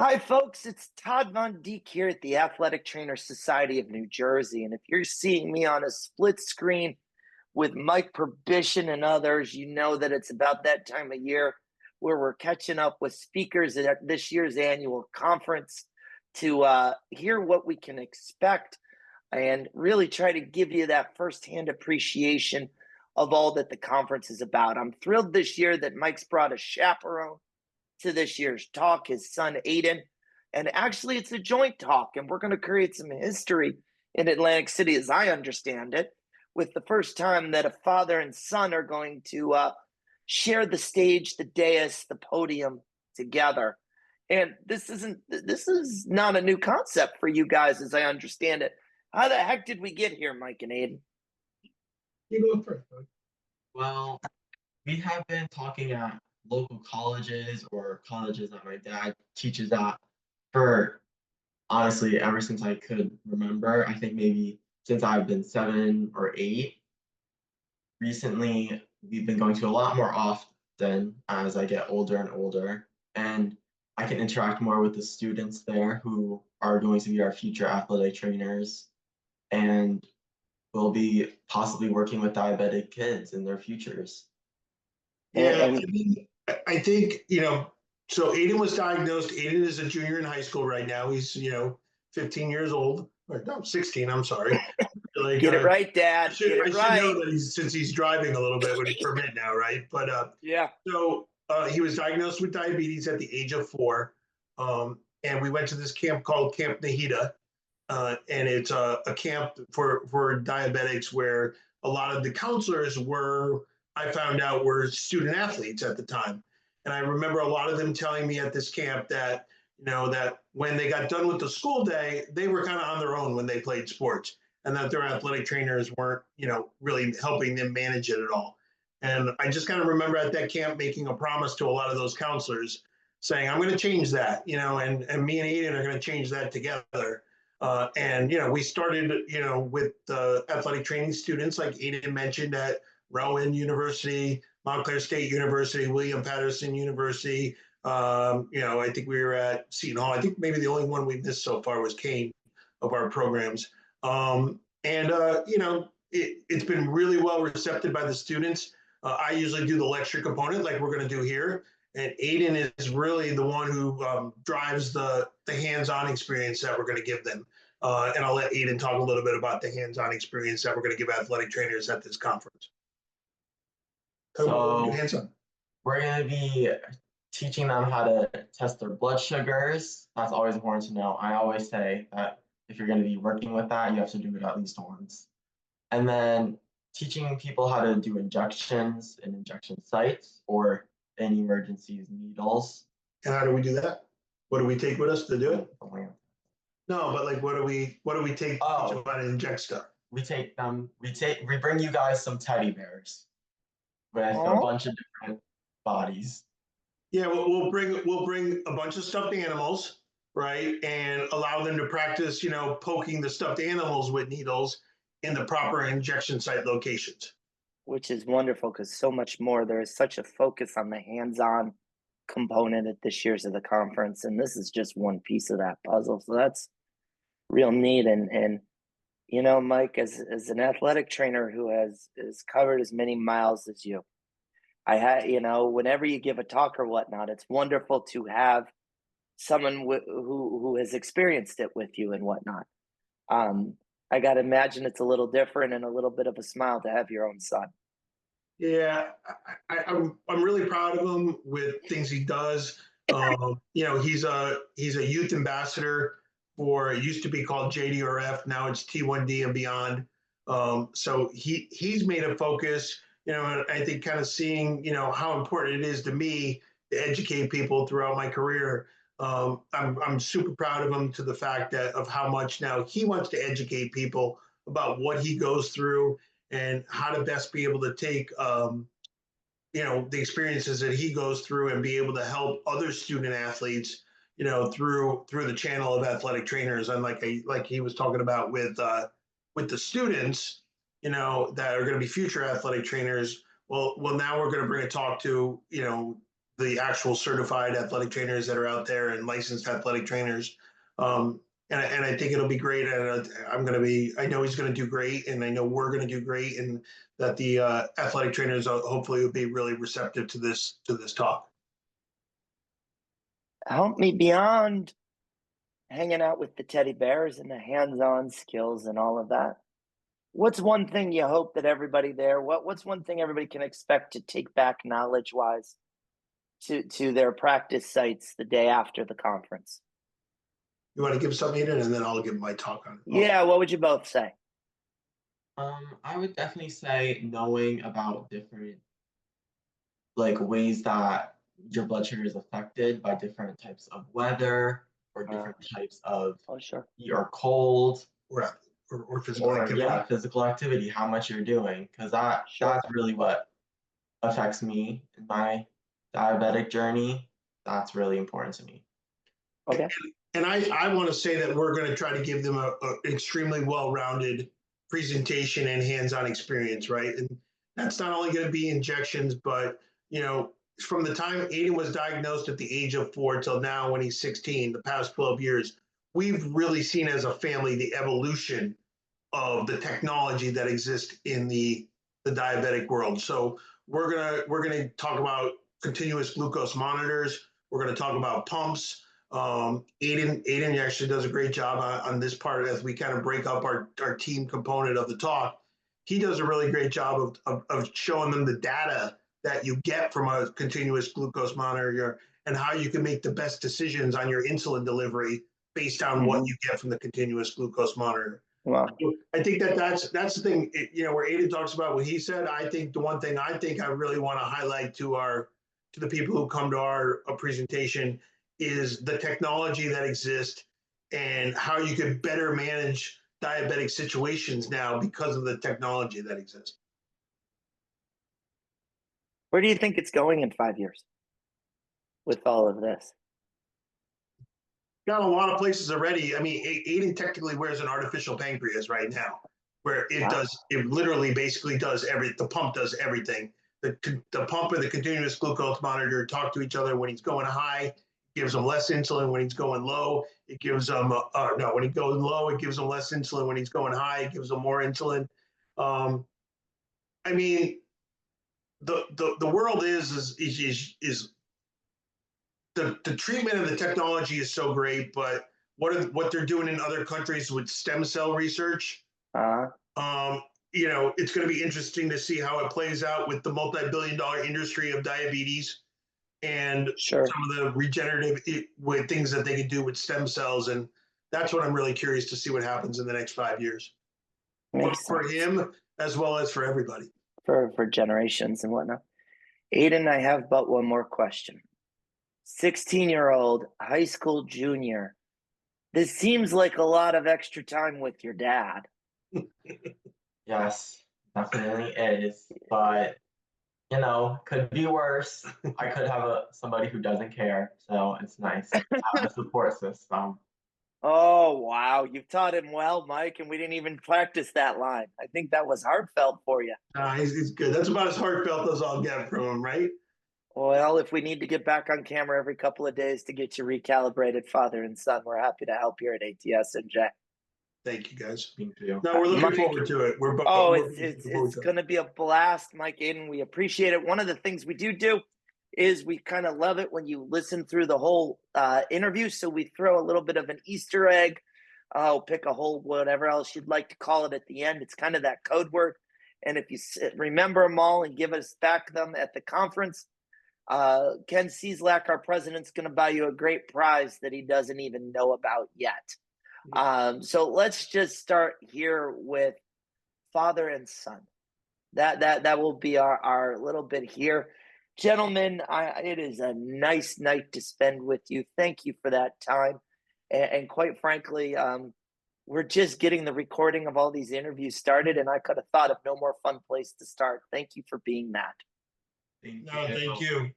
Hi, folks. It's Todd Von Deek here at the Athletic Trainer Society of New Jersey. And if you're seeing me on a split screen with Mike Prybiciens and others, you know that it's about that time of year where we're catching up with speakers at this year's annual conference to hear what we can expect and really try to give you that firsthand appreciation of all that the conference is about. I'm thrilled this year that Mike's brought a chaperone to this year's talk, his son Aiden. And actually, it's a joint talk, and we're going to create some history in Atlantic City, as I understand it, with the first time that a father and son are going to share the stage, the dais, the podium together. And this is not a new concept for you guys, as I understand it. How the heck did we get here, Mike and Aiden? You go first, bud. Well, we have been talking at local colleges or colleges that my dad teaches at for honestly ever since I could remember. I think maybe since I've been 7 or 8. Recently, we've been going to a lot more often as I get older and older, and I can interact more with the students there who are going to be our future athletic trainers, and will be possibly working with diabetic kids in their futures. Yeah, I think, so Aiden was diagnosed. Aiden is a junior in high school right now. He's, 15 years old. Or no, 16, I'm sorry. Like, Get it right, Dad. I Get it should right. know that since he's driving a little bit with a permit now, right? But Yeah. so he was diagnosed with diabetes at the age of 4. And we went to this camp called Camp Nahida. And it's a camp for diabetics where a lot of the counselors I found out, were student athletes at the time. And I remember a lot of them telling me at this camp that, that when they got done with the school day, they were kind of on their own when they played sports, and that their athletic trainers weren't, really helping them manage it at all. And I just kind of remember at that camp making a promise to a lot of those counselors saying, I'm going to change that, and me and Aiden are going to change that together. And, we started, with athletic training students, like Aiden mentioned, at Rowan University, Montclair State University, William Patterson University. I think we were at Seton Hall. I think maybe the only one we've missed so far was Kane of our programs. It's been really well received by the students. I usually do the lecture component like we're going to do here. And Aiden is really the one who drives the hands-on experience that we're going to give them. And I'll let Aiden talk a little bit about the hands-on experience that we're going to give athletic trainers at this conference. So hands-on. we're going to be teaching them how to test their blood sugars. That's always important to know. I always say that if you're going to be working with that, you have to do it at least once. And then teaching people how to do injections in injection sites, or in emergencies, needles. And how do we do that? What do we take with us to do it? No, but like, what do we take to how to inject stuff? We bring you guys some teddy bears with a bunch of different bodies. Yeah, we'll bring a bunch of stuffed animals, right, and allow them to practice, poking the stuffed animals with needles in the proper injection site locations. Which is wonderful, because so much more. There is such a focus on the hands-on component at this year's of the conference, and this is just one piece of that puzzle. So that's real neat. And Mike, as an athletic trainer who has covered as many miles as you, I had, whenever you give a talk or whatnot, it's wonderful to have someone who has experienced it with you and whatnot. I got to imagine it's a little different and a little bit of a smile to have your own son. Yeah, I'm really proud of him with things he does. He's a youth ambassador for, it used to be called JDRF, now it's T1D and beyond. So he's made a focus, and I think kind of seeing, how important it is to me to educate people throughout my career. I'm super proud of him, to the fact that of how much now he wants to educate people about what he goes through and how to best be able to take, the experiences that he goes through and be able to help other student athletes, through the channel of athletic trainers. And like he was talking about with the students, that are going to be future athletic trainers. Well, now we're going to bring a talk to, the actual certified athletic trainers that are out there and licensed athletic trainers. And I think it'll be great. And I know he's going to do great, and I know we're going to do great, and that the athletic trainers hopefully will be really receptive to this talk. Help me beyond hanging out with the teddy bears and the hands-on skills and all of that. What's one thing you hope that everybody there, what's one thing everybody can expect to take back knowledge-wise to their practice sites the day after the conference? You want to give something, Eden, and then I'll give my talk on it. Yeah, what would you both say? I would definitely say knowing about different ways that your blood sugar is affected by different types of weather or different types of sure. Or cold or physical activity. Yeah, physical activity, how much you're doing, because that's really what affects me in my diabetic journey. That's really important to me. Okay. And I want to say that we're going to try to give them a extremely well-rounded presentation and hands-on experience, right? And that's not only going to be injections, but from the time Aiden was diagnosed at the age of 4 till now when he's 16, the past 12 years, we've really seen as a family the evolution of the technology that exists in the diabetic world. So we're gonna talk about continuous glucose monitors. We're gonna talk about pumps. Aiden actually does a great job on this part as we kind of break up our team component of the talk. He does a really great job of showing them the data that you get from a continuous glucose monitor and how you can make the best decisions on your insulin delivery based on what you get from the continuous glucose monitor. Wow. I think that's the thing, where Aiden talks about what he said. I think the one thing I really want to highlight to the people who come to our presentation is the technology that exists and how you can better manage diabetic situations now because of the technology that exists. Where do you think it's going in 5 years with all of this? Got a lot of places already. I mean, Aiden technically wears an artificial pancreas right now, where it literally basically does the pump does everything. The pump and the continuous glucose monitor talk to each other. When he's going high, gives him less insulin. When he's going low, it gives him when he goes low, it gives him less insulin. When he's going high, it gives him more insulin. I mean, the world is the treatment and the technology is so great, but what they're doing in other countries with stem cell research, it's going to be interesting to see how it plays out with the multi-billion-dollar industry of diabetes and some of the regenerative with things that they can do with stem cells. And that's what I'm really curious to see what happens in the next 5 years. For him, as well as for everybody. For generations and whatnot. Aiden, I have but one more question. 16-year-old, high school junior. This seems like a lot of extra time with your dad. Yes, definitely is. But, could be worse. I could have somebody who doesn't care. So it's nice to have a support system. Oh, wow. You've taught him well, Mike, and we didn't even practice that line. I think that was heartfelt for you. He's good. That's about as heartfelt as I'll get from him, right? Well, if we need to get back on camera every couple of days to get you recalibrated father and son, we're happy to help here at ATSNJ. Thank you, guys. Thank you. No, we're looking forward to it. It's going to be a blast, Mike, Aiden. We appreciate it. One of the things we do is we kind of love it when you listen through the whole interview. So we throw a little bit of an Easter egg. Pick a whole whatever else you'd like to call it at the end. It's kind of that code word. And if you remember them all and give us back them at the conference, Ken Cieslak, our president's going to buy you a great prize that he doesn't even know about yet. So let's just start here with father and son. That will be our little bit here. Gentlemen, it is a nice night to spend with you. Thank you for that time. And quite frankly, we're just getting the recording of all these interviews started, and I could have thought of no more fun place to start. Thank you for being that. Thank you.